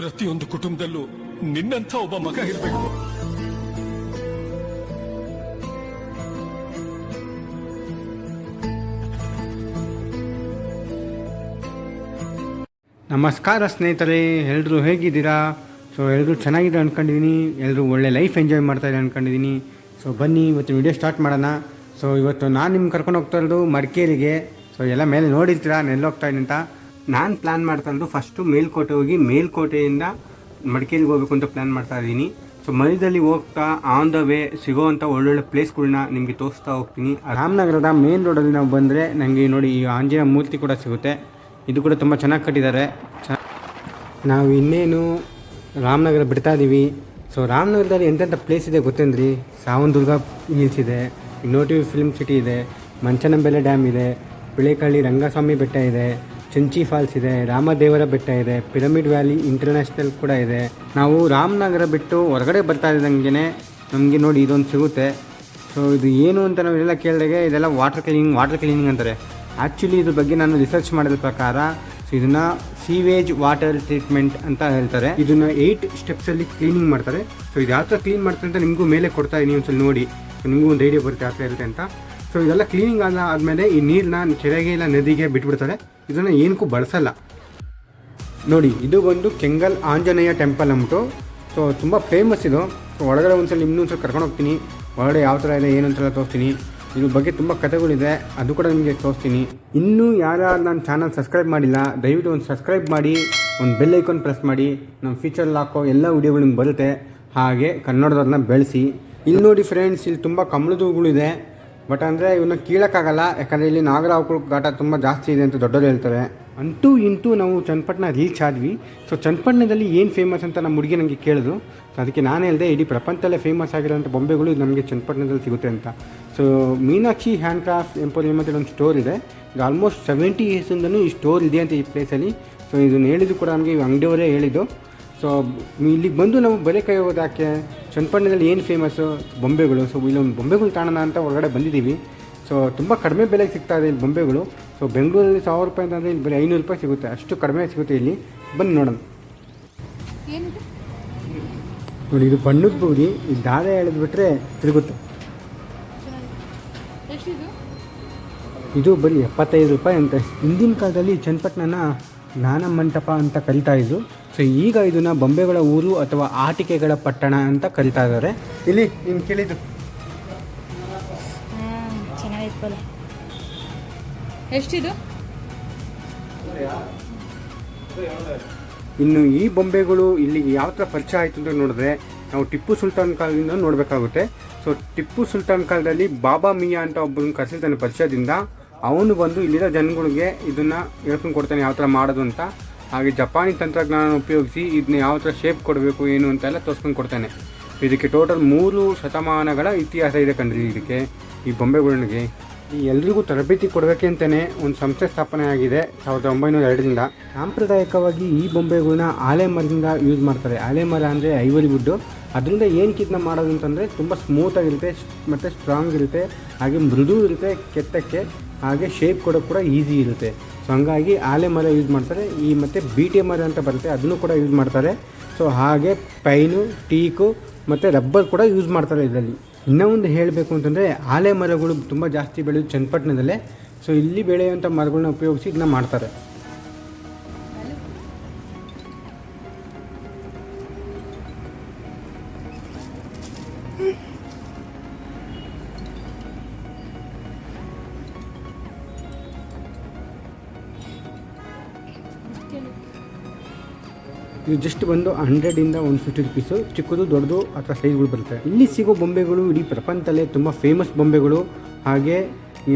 ಪ್ರತಿಯೊಂದು ಕುಟುಂಬದಲ್ಲೂ ನಿನ್ನಂಥ ಒಬ್ಬ ಮಗ ಇರಬೇಕು. ನಮಸ್ಕಾರ ಸ್ನೇಹಿತರೆ, ಎಲ್ಲರೂ ಹೇಗಿದ್ದೀರಾ? ಸೊ ಎಲ್ಲರೂ ಚೆನ್ನಾಗಿದೆ ಅಂದ್ಕೊಂಡಿದ್ದೀನಿ, ಎಲ್ಲರೂ ಒಳ್ಳೆ ಲೈಫ್ ಎಂಜಾಯ್ ಮಾಡ್ತಾಯಿದೆ ಅಂದ್ಕೊಂಡಿದ್ದೀನಿ. ಸೊ ಬನ್ನಿ ಇವತ್ತು ವಿಡಿಯೋ ಸ್ಟಾರ್ಟ್ ಮಾಡೋಣ. ಸೊ ಇವತ್ತು ನಾನು ನಿಮ್ಗೆ ಕರ್ಕೊಂಡು ಹೋಗ್ತಾ ಇರೋದು ಮಡಿಕೇರಿಗೆ. ಸೊ ಎಲ್ಲ ಮೇಲೆ ನೋಡಿರ್ತೀರಾ ನಾನು ಎಲ್ಲಿ ಹೋಗ್ತಾ ಇದ್ದೀನಿ ಅಂತ. ನಾನು ಪ್ಲ್ಯಾನ್ ಮಾಡ್ತಾ ಇರೋದು ಫಸ್ಟು ಮೇಲ್ಕೋಟೆ ಹೋಗಿ ಮೇಲ್ಕೋಟೆಯಿಂದ ಮಡಿಕೇರಿಗೆ ಹೋಗಬೇಕು ಅಂತ ಪ್ಲ್ಯಾನ್ ಮಾಡ್ತಾ ಇದ್ದೀನಿ. ಸೊ ಮಧ್ಯದಲ್ಲಿ ಹೋಗ್ತಾ ಆನ್ ದ ವೇ ಸಿಗೋವಂಥ ಒಳ್ಳೊಳ್ಳೆ ಪ್ಲೇಸ್ಗಳನ್ನ ನಿಮಗೆ ತೋರಿಸ್ತಾ ಹೋಗ್ತೀನಿ. ರಾಮನಗರದ ಮೇನ್ ರೋಡಲ್ಲಿ ನಾವು ಬಂದರೆ ನನಗೆ ನೋಡಿ ಈ ಆಂಜನೇಯ ಮೂರ್ತಿ ಕೂಡ ಸಿಗುತ್ತೆ. ಇದು ಕೂಡ ತುಂಬ ಚೆನ್ನಾಗಿ ಕಟ್ಟಿದ್ದಾರೆ. ನಾವು ಇನ್ನೇನು ರಾಮನಗರ ಬಿಡ್ತಾ ಇದ್ದೀವಿ. ಸೊ ರಾಮನಗರದಲ್ಲಿ ಎಂತೆಂಥ ಪ್ಲೇಸ್ ಇದೆ ಗೊತ್ತೇನ್ರಿ? ಸಾವನದುರ್ಗ ಹಿಲ್ಸ್ ಇದೆ, ಇನ್ನೋಟಿವ್ ಫಿಲ್ಮ್ ಸಿಟಿ ಇದೆ, ಮಂಚನಂಬೆಲೆ ಡ್ಯಾಮ್ ಇದೆ, ಬಿಳೆಕಳ್ಳಿ ರಂಗಸ್ವಾಮಿ ಬೆಟ್ಟ ಇದೆ, ಚಂಚಿ ಫಾಲ್ಸ್ ಇದೆ, ರಾಮದೇವರ ಬೆಟ್ಟ ಇದೆ, ಪಿರಮಿಡ್ ವ್ಯಾಲಿ ಇಂಟರ್ನ್ಯಾಷನಲ್ ಕೂಡ ಇದೆ. ನಾವು ರಾಮನಗರ ಬಿಟ್ಟು ಹೊರಗಡೆ ಬರ್ತಾ ಇದ್ದಂಗೆ ನಮಗೆ ನೋಡಿ ಇದೊಂದು ಸಿಗುತ್ತೆ. ಸೊ ಇದು ಏನು ಅಂತ ನಾವೆಲ್ಲ ಕೇಳಿದಾಗೆ ಇದೆಲ್ಲ ವಾಟರ್ ಕ್ಲೀನಿಂಗ್ ಅಂತಾರೆ. ಆ್ಯಕ್ಚುಲಿ ಇದ್ರ ಬಗ್ಗೆ ನಾನು ರಿಸರ್ಚ್ ಮಾಡಿದ ಪ್ರಕಾರ ಸೊ ಇದನ್ನು ಸೀವೇಜ್ ವಾಟರ್ ಟ್ರೀಟ್ಮೆಂಟ್ ಅಂತ ಹೇಳ್ತಾರೆ. ಇದನ್ನು 8 ಸ್ಟೆಪ್ಸಲ್ಲಿ ಕ್ಲೀನಿಂಗ್ ಮಾಡ್ತಾರೆ. ಸೊ ಇದು ಯಾವ ಥರ ಕ್ಲೀನ್ ಮಾಡ್ತಾರೆ ಅಂತ ನಿಮಗೂ ಮೇಲೆ ಕೊಡ್ತಾ ಇದ್ದೀನಿ, ಒಂದ್ಸಲ ನೋಡಿ. ಸೊ ನಿಮಗೂ ಒಂದು ಐಡಿಯಾ ಬರುತ್ತೆ ಯಾವ ಥರ ಇರುತ್ತೆ ಅಂತ. ಸೊ ಇದೆಲ್ಲ ಕ್ಲೀನಿಂಗ್ ಆದಮೇಲೆ ಈ ನೀರನ್ನ ಕೆರೆಗೆ ಇಲ್ಲ ನದಿಗೆ ಬಿಟ್ಬಿಡ್ತಾರೆ. ಇದನ್ನು ಏನಕ್ಕೂ ಬಳಸಲ್ಲ. ನೋಡಿ ಇದು ಬಂದು ಕೆಂಗಲ್ ಆಂಜನೇಯ ಟೆಂಪಲ್ ಅಂದ್ಬಿಟ್ಟು. ಸೊ ತುಂಬ ಫೇಮಸ್ ಇದು. ಸೊ ಒಳಗಡೆ ಒಂದ್ಸಲ ಇನ್ನೊಂದ್ಸಲ ಕರ್ಕೊಂಡು ಹೋಗ್ತೀನಿ. ಒಳಗಡೆ ಯಾವ ಥರ ಇದೆ ಏನು ಅಂತೆಲ್ಲ ತೋರಿಸ್ತೀನಿ. ಇದ್ರ ಬಗ್ಗೆ ತುಂಬ ಕಥೆಗಳಿದೆ, ಅದು ಕೂಡ ನಿಮಗೆ ತೋರಿಸ್ತೀನಿ. ಇನ್ನೂ ಯಾರು ನನ್ನ ಚಾನಲ್ ಸಬ್ಸ್ಕ್ರೈಬ್ ಮಾಡಿಲ್ಲ ದಯವಿಟ್ಟು ಒಂದು ಸಬ್ಸ್ಕ್ರೈಬ್ ಮಾಡಿ, ಒಂದು ಬೆಲ್ ಐಕಾನ್ ಪ್ರೆಸ್ ಮಾಡಿ. ನಮ್ಮ ಫ್ಯೂಚರಲ್ಲಿ ಹಾಕೋ ಎಲ್ಲ ವೀಡಿಯೋಗಳು ನಿಮ್ಗೆ ಬರುತ್ತೆ. ಹಾಗೆ ಕನ್ನಡದವ್ರನ್ನ ಬೆಳೆಸಿ. ಇಲ್ಲಿ ನೋಡಿ ಫ್ರೆಂಡ್ಸ್, ಇಲ್ಲಿ ತುಂಬ ಕಮಲದ ಹೂಗಳಿದೆ. ಬಟ್ ಅಂದರೆ ಇವನ್ನ ಕೀಳಕ್ಕಾಗಲ್ಲ, ಯಾಕಂದರೆ ಇಲ್ಲಿ ನಾಗರಾವ್ಗಳ ಘಾಟ ತುಂಬ ಜಾಸ್ತಿ ಇದೆ ಅಂತ ದೊಡ್ಡವರು ಹೇಳ್ತಾರೆ. ಅಂತೂ ಇಂತೂ ನಾವು ಚನ್ನಪಟ್ಟಣ ರೀಚ್ ಆದ್ವಿ. ಸೊ ಚನ್ನಪಟ್ಟಣದಲ್ಲಿ ಏನು ಫೇಮಸ್ ಅಂತ ನಮ್ಮ ಹುಡುಗಿ ನನಗೆ ಕೇಳಿದ್ರು. ಸೊ ಅದಕ್ಕೆ ನಾನು ಹೇಳಿದೆ ಇಡೀ ಪ್ರಪಂಚದಲ್ಲೇ ಫೇಮಸ್ ಆಗಿರೋಂಥ ಬೊಂಬೆಗಳು ನಮಗೆ ಚನ್ನಪಟ್ಟಣದಲ್ಲಿ ಸಿಗುತ್ತೆ ಅಂತ. So Meenakshi hand craft emporium ಅಂತ ಒಂದು ಸ್ಟೋರ್ ಇದೆ. ಇದು ಆಲ್ಮೋಸ್ಟ್ 70 ಇಯರ್ಸಿಂದನೂ ಈ ಸ್ಟೋರ್ ಇದೆ ಅಂತ ಈ ಪ್ಲೇಸಲ್ಲಿ. ಸೊ ಇದನ್ನು ಹೇಳಿದ್ದು ಕೂಡ ನಮಗೆ ಅಂಗಡಿಯವರೇ ಹೇಳಿದ್ದು. ಸೊ ಇಲ್ಲಿಗೆ ಬಂದು ನಾವು ಬರೀ ಕೈ ಹೋಗೋದು ಯಾಕೆ? ಚನ್ನಪಟ್ಟಣದಲ್ಲಿ ಏನು ಫೇಮಸ್ಸು? ಬೊಂಬೆಗಳು. ಸೊ ಇಲ್ಲೊಂದು ಬೊಂಬೆಗಳು ಕಾಣೋಣ ಅಂತ ಹೊರಗಡೆ ಬಂದಿದ್ದೀವಿ. ಸೊ ತುಂಬ ಕಡಿಮೆ ಬೆಲೆಗೆ ಸಿಗ್ತಾ ಇದೆ ಇಲ್ಲಿ ಬೊಂಬೆಗಳು. ಸೊ ಬೆಂಗಳೂರಲ್ಲಿ 1000 ರೂಪಾಯಿ ಅಂತಂದರೆ ಇಲ್ಲಿ ಬರೀ 500 ರೂಪಾಯಿ ಸಿಗುತ್ತೆ. ಅಷ್ಟು ಕಡಿಮೆ ಸಿಗುತ್ತೆ ಇಲ್ಲಿ. ಬನ್ನಿ ನೋಡೋಣ. ನೋಡಿ ಇದು ಬಣ್ಣದ ಬೂದಿ. ಈ ದಾರ ಎಳೆದ್ಬಿಟ್ರೆ ತಿರುಗುತ್ತೆ. ಇದು ಬರೀ 75 ರೂಪಾಯಿ ಅಂತ. ಹಿಂದಿನ ಕಾಲದಲ್ಲಿ ಚನ್ನಪಟ್ಟಣನ ಜ್ಞಾನ ಮಂಟಪ ಅಂತ ಕರಿತಾ ಇದ್ರು. ಸೊ ಈಗ ಇದನ್ನು ಬೊಂಬೆಗಳ ಊರು ಅಥವಾ ಆಟಿಕೆಗಳ ಪಟ್ಟಣ ಅಂತ ಕರಿತಾ ಇದ್ದಾರೆ. ಇಲ್ಲಿ ನೀನು ಕೇಳಿದ್ದು ಎಷ್ಟಿದು? ಇನ್ನು ಈ ಬೊಂಬೆಗಳು ಇಲ್ಲಿ ಯಾವ ಥರ ಪರಿಚಯ ಆಯಿತು ಅಂತ ನೋಡಿದ್ರೆ ನಾವು ಟಿಪ್ಪು ಸುಲ್ತಾನ್ ಕಾಲದಿಂದ ನೋಡಬೇಕಾಗುತ್ತೆ. ಸೊ ಟಿಪ್ಪು ಸುಲ್ತಾನ್ ಕಾಲದಲ್ಲಿ ಬಾಬಾ ಮಿಯಾ ಅಂತ ಒಬ್ಬನ ಕರೆಸಿರ್ತಾನೆ ಪರಿಚಯದಿಂದ. ಅವನು ಬಂದು ಇಲ್ಲಿರೋ ಜನಗಳಿಗೆ ಇದನ್ನು ಹೇಳ್ಕೊಂಡು ಕೊಡ್ತಾನೆ ಯಾವ ಥರ ಮಾಡೋದು ಅಂತ. ಹಾಗೆ ಜಪಾನಿ ತಂತ್ರಜ್ಞಾನ ಉಪಯೋಗಿಸಿ ಇದನ್ನ ಯಾವ ಥರ ಶೇಪ್ ಕೊಡಬೇಕು ಏನು ಅಂತೆಲ್ಲ ತೋರಿಸ್ಕೊಂಡು ಕೊಡ್ತಾನೆ. ಇದಕ್ಕೆ ಟೋಟಲ್ 3 ಶತಮಾನಗಳ ಇತಿಹಾಸ ಇದೆ ಕಂಡ್ರಿ ಇದಕ್ಕೆ, ಈ ಬೊಂಬೆಗಳಿಗೆ. ಈ ಎಲ್ರಿಗೂ ತರಬೇತಿ ಕೊಡಬೇಕೆ ಅಂತಲೇ ಒಂದು ಸಂಸ್ಥೆ ಸ್ಥಾಪನೆ ಆಗಿದೆ 1902ರಿಂದ. ಸಾಂಪ್ರದಾಯಿಕವಾಗಿ ಈ ಬೊಂಬೆಗಳನ್ನ ಆಲೆ ಮರದಿಂದ ಯೂಸ್ ಮಾಡ್ತಾರೆ. ಆಲೆ ಮರ ಅಂದರೆ ಐವರಿ ವುಡ್ಡು. ಅದರಿಂದ ಏನಕ್ಕೆ ಇದನ್ನ ಮಾಡೋದು ಅಂತಂದರೆ ತುಂಬ ಸ್ಮೂತಾಗಿರುತ್ತೆ ಮತ್ತು ಸ್ಟ್ರಾಂಗ್ ಇರುತ್ತೆ, ಹಾಗೆ ಮೃದು ಇರುತ್ತೆ ಕೆತ್ತಕ್ಕೆ, ಹಾಗೆ ಶೇಪ್ ಕೊಡೋಕ್ಕೆ ಕೂಡ ಈಸಿ ಇರುತ್ತೆ. ಸೊ ಹಂಗಾಗಿ ಆಲೆ ಮರ ಯೂಸ್ ಮಾಡ್ತಾರೆ. ಈ ಮತ್ತು ಬೀಟೆ ಮರ ಅಂತ ಬರುತ್ತೆ, ಅದನ್ನು ಕೂಡ ಯೂಸ್ ಮಾಡ್ತಾರೆ. ಸೊ ಹಾಗೆ ಪೈನು, ಟೀಕು ಮತ್ತು ರಬ್ಬರ್ ಕೂಡ ಯೂಸ್ ಮಾಡ್ತಾರೆ ಇದರಲ್ಲಿ. ಇನ್ನೂ ಒಂದು ಹೇಳಬೇಕು ಅಂತಂದರೆ ಆಲೆ ಮರಗಳು ತುಂಬ ಜಾಸ್ತಿ ಬೆಳೆಯೋದು ಚನ್ನಪಟ್ಟಣದಲ್ಲೇ. ಸೊ ಇಲ್ಲಿ ಬೆಳೆಯುವಂಥ ಮರಗಳನ್ನ ಉಪಯೋಗಿಸಿ ಇದನ್ನ ಮಾಡ್ತಾರೆ. ಇದು ಜಸ್ಟ್ ಬಂದು 100ಇಂದ 150 ರೂಪೀಸು. ಚಿಕ್ಕದು ದೊಡ್ಡದು ಆ ಥರ ಸೈಜ್ಗಳು ಬರುತ್ತೆ. ಇಲ್ಲಿ ಸಿಗೋ ಬೊಂಬೆಗಳು ಇಡೀ ಪ್ರಪಂಚದಲ್ಲೇ ತುಂಬ ಫೇಮಸ್ ಬೊಂಬೆಗಳು. ಹಾಗೆ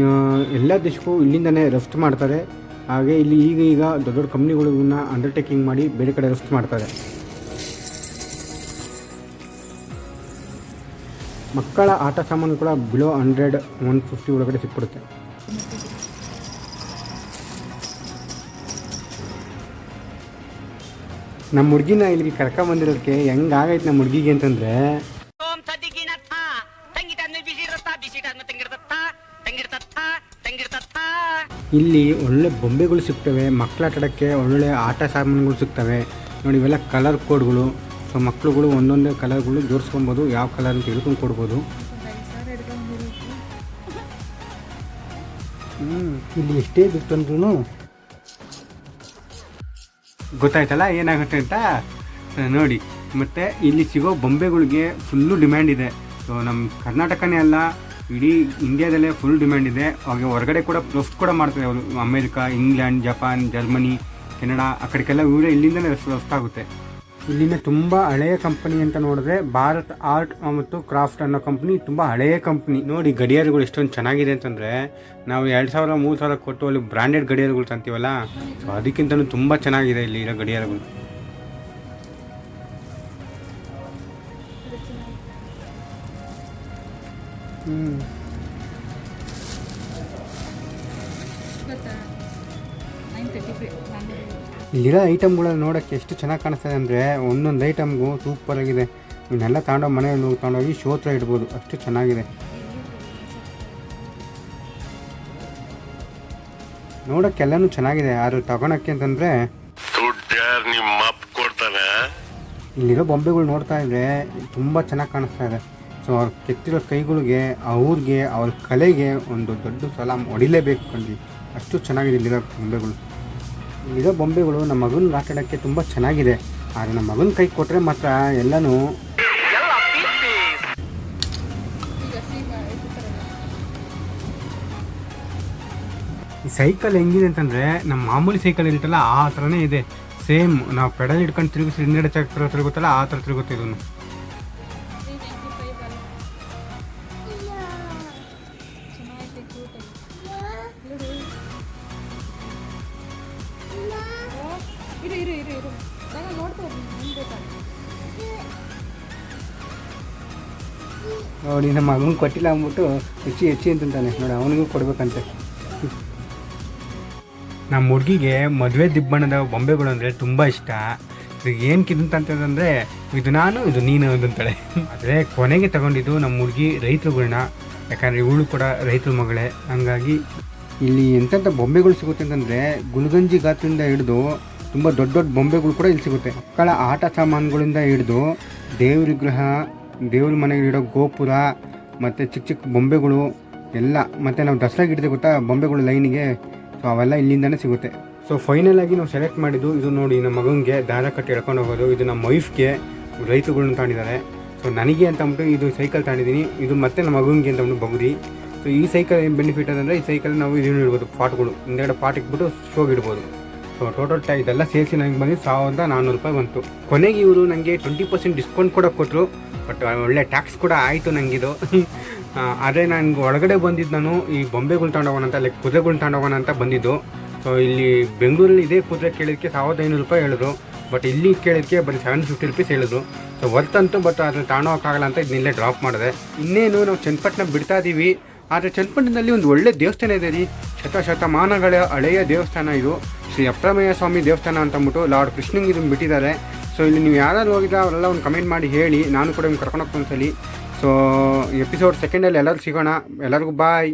ಎಲ್ಲ ದೇಶಕ್ಕೂ ಇಲ್ಲಿಂದನೇ ರಫ್ತು ಮಾಡ್ತಾರೆ. ಹಾಗೆ ಇಲ್ಲಿ ಈಗ ದೊಡ್ಡ ದೊಡ್ಡ ಕಂಪ್ನಿಗಳನ್ನ ಅಂಡರ್ಟೇಕಿಂಗ್ ಮಾಡಿ ಬೇರೆ ಕಡೆ ರಫ್ತು ಮಾಡ್ತಾರೆ. ಮಕ್ಕಳ ಆಟ ಸಾಮಾನು ಕೂಡ ಬಿಲೋ 100-150 ಒಳಗಡೆ ಸಿಕ್ಬಿಡುತ್ತೆ. ನಮ್ಮ ಹುಡುಗಿನ ಇಲ್ಲಿಗೆ ಕರ್ಕೊಂಬಂದಿರೋದಕ್ಕೆ ಹೆಂಗಾಗೈತೆ ನಮ್ಮ ಹುಡುಗಿಗೆ ಅಂತಂದರೆ, ಇಲ್ಲಿ ಒಳ್ಳೆ ಬೊಂಬೆಗಳು ಸಿಗ್ತವೆ, ಮಕ್ಕಳ ಆಟಾಡೋಕ್ಕೆ ಒಳ್ಳೆ ಆಟ ಸಾಮಾನುಗಳು ಸಿಗ್ತವೆ. ನೋಡಿ ಇವೆಲ್ಲ ಕಲರ್ ಕೋಡ್ಗಳು. ಸೊ ಮಕ್ಳುಗಳು ಒಂದೊಂದೇ ಕಲರ್ಗಳು ಜೋಡಿಸ್ಕೊಬೋದು, ಯಾವ ಕಲರ್ ಅಂತ ಹೇಳ್ಕೊಂಡು ಕೊಡ್ಬೋದು. ಇಲ್ಲಿ ಎಷ್ಟೇ ಬಿಟ್ಟು ಅಂದ್ರೂ ಗೊತ್ತಾಯ್ತಲ್ಲ ಏನಾಗುತ್ತೆ ಅಂತ ನೋಡಿ. ಮತ್ತು ಇಲ್ಲಿ ಸಿಗೋ ಬೊಂಬೆಗಳಿಗೆ ಫುಲ್ಲು ಡಿಮ್ಯಾಂಡ್ ಇದೆ. ಸೊ ನಮ್ಮ ಕರ್ನಾಟಕನೇ ಅಲ್ಲ, ಇಡೀ ಇಂಡಿಯಾದಲ್ಲೇ ಫುಲ್ ಡಿಮ್ಯಾಂಡ್ ಇದೆ. ಹಾಗೆ ಹೊರಗಡೆ ಕೂಡ ಪೋಸ್ಟ್ ಕೂಡ ಮಾಡ್ತಾರೆ ಅವರು. America, England, Japan, Germany, Canada ಆ ಕಡೆಗೆಲ್ಲ ಇವರೇ ಇಲ್ಲಿಂದಲೇ ರಫ್ತಾಗುತ್ತೆ. ಇಲ್ಲಿನ ತುಂಬ ಹಳೆಯ ಕಂಪನಿ ಅಂತ ನೋಡಿದ್ರೆ ಭಾರತ್ ಆರ್ಟ್ ಮತ್ತು ಕ್ರಾಫ್ಟ್ ಅನ್ನೋ ಕಂಪ್ನಿ ತುಂಬ ಹಳೆಯ ಕಂಪ್ನಿ. ನೋಡಿ ಗಡಿಯಾರಗಳು ಎಷ್ಟೊಂದು ಚೆನ್ನಾಗಿದೆ ಅಂತಂದರೆ, ನಾವು 2000 3000 ಕೊಟ್ಟು ಅಲ್ಲಿ ಬ್ರ್ಯಾಂಡೆಡ್ ಗಡಿಯಾರಗಳು ತಂತೀವಲ್ಲ, ಸೊ ಅದಕ್ಕಿಂತಲೂ ತುಂಬ ಚೆನ್ನಾಗಿದೆ ಇಲ್ಲಿ ಇರೋ ಗಡಿಯಾರಗಳು. ಇಲ್ಲಿರೋ ಐಟಮ್ಗಳನ್ನ ನೋಡೋಕ್ಕೆ ಎಷ್ಟು ಚೆನ್ನಾಗಿ ಕಾಣಿಸ್ತದೆ ಅಂದರೆ, ಒಂದೊಂದು ಐಟಮ್ಗೂ ಸೂಪರಾಗಿದೆ. ಇವನ್ನೆಲ್ಲ ತಗೊಂಡೋಗಿ ಮನೆಯಲ್ಲಿ ತಗೊಂಡೋಗಿ ಶೋ ಹತ್ರ ಇಡ್ಬೋದು, ಅಷ್ಟು ಚೆನ್ನಾಗಿದೆ. ನೋಡೋಕ್ಕೆಲ್ಲನೂ ಚೆನ್ನಾಗಿದೆ. ಯಾರು ತಗೊಳಕ್ಕೆ ಅಂತಂದರೆ ಇಲ್ಲಿರೋ ಬೊಂಬೆಗಳು ನೋಡ್ತಾ ಇದ್ರೆ ತುಂಬ ಚೆನ್ನಾಗಿ ಕಾಣಿಸ್ತಾ ಇದೆ. ಸೊ ಅವ್ರು ಕೆತ್ತಿರೋ ಕೈಗಳಿಗೆ, ಅವ್ರಿಗೆ, ಅವ್ರ ಕಲೆಗೆ ಒಂದು ದೊಡ್ಡ ಸಲಾಮ್ ಹೊಡಿಲೇಬೇಕು ಕಂಡು. ಅಷ್ಟು ಚೆನ್ನಾಗಿದೆ ಇಲ್ಲಿರೋ ಬೊಂಬೆಗಳು. ಇಲ್ಲಿರೋ ಬೊಂಬೆಗಳು ನಮ್ಮ ಮಗನ ಆಟಾಡೋಕ್ಕೆ ತುಂಬ ಚೆನ್ನಾಗಿದೆ. ಆದರೆ ನಮ್ಮ ಮಗನ ಕೈ ಕೊಟ್ಟರೆ ಮಾತ್ರ ಎಲ್ಲನೂ ಈ ಸೈಕಲ್ ಹೆಂಗಿದೆ ಅಂತಂದರೆ, ನಮ್ಮ ಮಾಮೂಲಿ ಸೈಕಲ್ ಇರುತ್ತಲ್ಲ ಆ ಥರನೇ ಇದೆ. ಸೇಮ್ ನಾವು ಪೆಡಲ್ ಹಿಡ್ಕೊಂಡು ತಿರುಗಿಸಿ ಹಿಂದೆಡೆ ಚಕ್ರ ತಿರುಗುತ್ತಲ್ಲ ಆ ಥರ ತಿರುಗುತ್ತೆ ಇದನ್ನು. ನೋಡಿ ನಮ್ಮ ಮಗನ ಕೊಟ್ಟಿಲ್ಲ ಅಂದ್ಬಿಟ್ಟು ಹೆಚ್ಚಿ ಅಂತಾನೆ. ನೋಡಿ ಅವನಿಗೂ ಕೊಡ್ಬೇಕಂತೆ. ನಮ್ಮ ಹುಡುಗಿಗೆ ಮದುವೆ ದಿಬ್ಬಣ್ಣದ ಬೊಂಬೆಗಳು ಅಂದರೆ ತುಂಬ ಇಷ್ಟ. ಇದು ಏನಕ್ಕಿದಂತಂತಂದರೆ, ಇದು ನಾನು ಇದು ನೀನು ಅಂತಾಳೆ. ಆದರೆ ಕೊನೆಗೆ ತಗೊಂಡಿದ್ದು ನಮ್ಮ ಹುಡುಗಿ ರೈತರುಗಳನ್ನ, ಯಾಕಂದರೆ ಇವಳು ಕೂಡ ರೈತರ ಮಗಳೇ. ಹಂಗಾಗಿ ಇಲ್ಲಿ ಎಂತೆಂಥ ಬೊಂಬೆಗಳು ಸಿಗುತ್ತೆ ಅಂತಂದರೆ, ಗುಲ್ಗಂಜಿ ಗಾತ್ರದಿಂದ ಹಿಡಿದು ತುಂಬ ದೊಡ್ಡ ದೊಡ್ಡ ಬೊಂಬೆಗಳು ಕೂಡ ಇಲ್ಲಿ ಸಿಗುತ್ತೆ. ಮಕ್ಕಳ ಆಟ ಸಾಮಾನುಗಳಿಂದ ಹಿಡಿದು ದೇವ್ರ ವಿಗ್ರಹ, ದೇವ್ರ ಮನೆಗೆ ಇಡೋ ಗೋಪುರ, ಮತ್ತು ಚಿಕ್ಕ ಚಿಕ್ಕ ಬೊಂಬೆಗಳು ಎಲ್ಲ. ಮತ್ತು ನಾವು ದಸರಾಗೆ ಇಡ್ತೀವಿ ಗೊತ್ತಾ ಬೊಂಬೆಗಳು ಲೈನಿಗೆ, ಸೊ ಅವೆಲ್ಲ ಇಲ್ಲಿಂದನೇ ಸಿಗುತ್ತೆ. ಸೊ ಫೈನಲ್ ಆಗಿ ನಾವು ಸೆಲೆಕ್ಟ್ ಮಾಡಿದ್ದು ಇದು. ನೋಡಿ ನಮ್ಮ ಮಗನಿಗೆ ದಾರ ಕಟ್ಟಿ ಎಳ್ಕೊಂಡು ಹೋಗೋದು. ಇದು ನಮ್ಮ ವೈಫ್ಗೆ ರೈತರುಗಳನ್ನ ತಗೊಂಡಿದ್ದಾರೆ. ಸೊ ನನಗೆ ಅಂತ ಅಂದ್ಬಿಟ್ಟು ಇದು ಸೈಕಲ್ ತಗೊಂಡಿದ್ದೀನಿ. ಇದು ಮತ್ತೆ ನಮ್ಮ ಮಗನಿಗೆ ಅಂತ ಅಂದ್ಬಿಟ್ಟು ಬಗ್ದಿ. ಸೊ ಈ ಸೈಕಲ್ ಏನು ಬೆನಿಫಿಟ್ ಅಂದರೆ, ಈ ಸೈಕಲ್ ನಾವು ಇದನ್ನು ಇಡ್ಬೋದು, ಪಾಟ್ಗಳು ಹಿಂದೆಗಡೆ ಪಾಟ್ ಇಟ್ಬಿಟ್ಟು ಶೋಗೆ ಇಡ್ಬೋದು. ಸೊ ಟೋಟಲ್ ಇದೆಲ್ಲ ಸೇರಿಸಿ ನನಗೆ ಬಂದು 1400 ರೂಪಾಯಿ ಬಂತು. ಕೊನೆಗೆ ಇವರು ನನಗೆ 20% ಡಿಸ್ಕೌಂಟ್ ಕೂಡ ಕೊಟ್ಟರು. ಬಟ್ ಒಳ್ಳೆ ಟ್ಯಾಕ್ಸ್ ಕೂಡ ಆಯಿತು ನನಗಿದು. ಆದರೆ ನನಗೆ ಒಳಗಡೆ ಬಂದಿದ್ದು, ನಾನು ಈ ಬೊಂಬೆಗಳು ತಗೊಂಡೋಗೋಣ ಅಂತ, ಲೈಕ್ ಕುದುರೆಗಳು ತಗೊಂಡೋಗೋಣ ಅಂತ ಬಂದಿದ್ದು. ಸೊ ಇಲ್ಲಿ ಬೆಂಗಳೂರಲ್ಲಿ ಇದೇ ಕುದುರೆ ಕೇಳಿದ್ದಕ್ಕೆ 1500 ರೂಪಾಯಿ ಹೇಳಿದ್ರು. ಬಟ್ ಇಲ್ಲಿ ಕೇಳಿದ್ದಕ್ಕೆ ಬರೀ 750 ರೂಪೀಸ್ ಹೇಳಿದ್ರು. ಸೊ ವರ್ತಂತು, ಬಟ್ ಅದನ್ನು ತಗೊಂಡೋಗೋಕ್ಕಾಗಲ್ಲ ಅಂತ ಇದನ್ನೆಲ್ಲೇ ಡ್ರಾಪ್ ಮಾಡಿದೆ. ಇನ್ನೇನು ನಾವು ಚನ್ನಪಟ್ಟಣ ಬಿಡ್ತಾ ಇದ್ದೀವಿ. ಆದರೆ ಚನ್ನಪಟ್ಟಣದಲ್ಲಿ ಒಂದು ಒಳ್ಳೆ ದೇವಸ್ಥಾನ ಇದೆ ರೀ. ಶತಮಾನಗಳ ಹಳೆಯ ದೇವಸ್ಥಾನ ಇದು. ಶ್ರೀ ಅಪ್ರಮೇಯ ಸ್ವಾಮಿ ದೇವಸ್ಥಾನ ಅಂತ ಅಂದ್ಬಿಟ್ಟು ಲಾರ್ಡ್ ಕೃಷ್ಣಂಗೆ ಇದನ್ನು ಬಿಟ್ಟಿದ್ದಾರೆ. ಸೊ ಇಲ್ಲಿ ನೀವು ಯಾರು ಹೋಗಿದ್ರೆ ಅವರೆಲ್ಲ ಒಂದು ಕಮೆಂಟ್ ಮಾಡಿ ಹೇಳಿ, ನಾನು ಕೂಡ ನಿಮ್ಗೆ ಕರ್ಕೊಂಡು ಹೋಗ್ತೀನಿ ಒಂದ್ಸಲಿ. ಸೊ ಎಪಿಸೋಡ್ 2 ಎಲ್ಲರೂ ಸಿಗೋಣ. ಎಲ್ಲರಿಗೂ ಬಾಯ್.